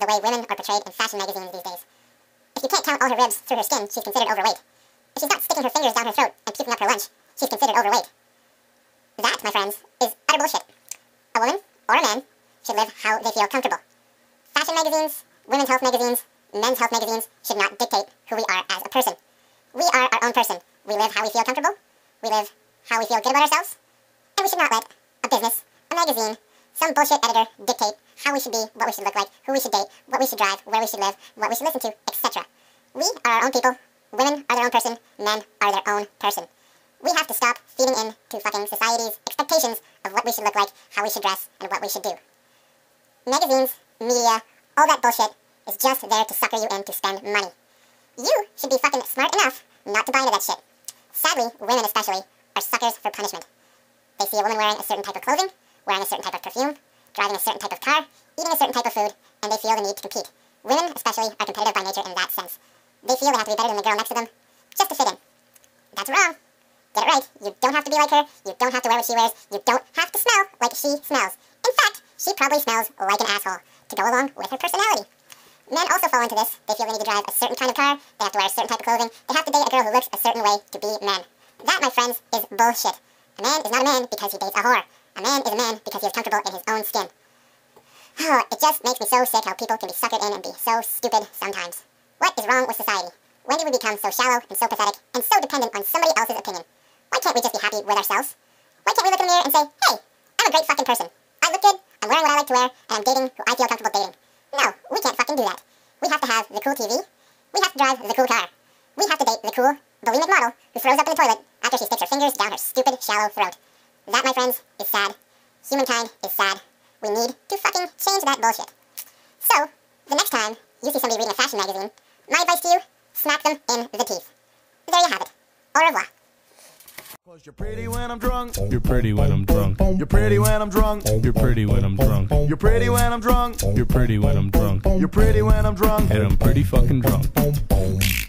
the way women are portrayed in fashion magazines these days. If you can't count all her ribs through her skin, she's considered overweight. If she's not sticking her fingers down her throat and puking up her lunch, she's considered overweight. That, my friends, is utter bullshit. A woman, or a man, should live how they feel comfortable. Fashion magazines, women's health magazines, men's health magazines should not dictate who we are as a person. We are our own person. We live how we feel comfortable. We live how we feel good about ourselves. And we should not let a business, a magazine, some bullshit editor dictate how we should be, what we should look like, who we should date, what we should drive, where we should live, what we should listen to, etc. We are our own people. Women are their own person. Men are their own person. We have to stop feeding in to fucking society's expectations of what we should look like, how we should dress, and what we should do. Magazines, media, all that bullshit is just there to sucker you in to spend money. You should be fucking smart enough not to buy into that shit. Sadly, women especially are suckers for punishment. They see a woman wearing a certain type of clothing, wearing a certain type of perfume, driving a certain type of car, eating a certain type of food, and they feel the need to compete. Women especially are competitive by nature in that sense. They feel they have to be better than the girl next to them just to fit in. That's wrong. Get it right. You don't have to be like her. You don't have to wear what she wears. You don't have to smell like she smells. In fact, she probably smells like an asshole to go along with her personality. Men also fall into this. They feel they need to drive a certain kind of car. They have to wear a certain type of clothing. They have to date a girl who looks a certain way to be men. That, my friends, is bullshit. A man is not a man because he dates a whore. A man is a man because he is comfortable in his own skin. Oh, it just makes me so sick how people can be suckered in and be so stupid sometimes. What is wrong with society? When did we become so shallow and so pathetic and so dependent on somebody else's opinion? Why can't we just be happy with ourselves? Why can't we look in the mirror and say, hey, I'm a great fucking person. I look good, I'm wearing what I like to wear, and I'm dating who I feel comfortable dating. No, we can't fucking do that. We have to have the cool TV. We have to drive the cool car. We have to date the cool, bulimic model who throws up in the toilet after she sticks her fingers down her stupid, shallow throat. That, my friends, is sad. Humankind is sad. We need to fucking change that bullshit. So, the next time you see somebody reading a fashion magazine, my advice to you, smack them in the teeth. There you have it. Au revoir. Cause you're pretty when I'm drunk. You're pretty when I'm drunk. You're pretty when I'm drunk. You're pretty when I'm drunk. You're pretty when I'm drunk. You're pretty when I'm drunk. You're pretty when I'm drunk. And I'm pretty fucking drunk.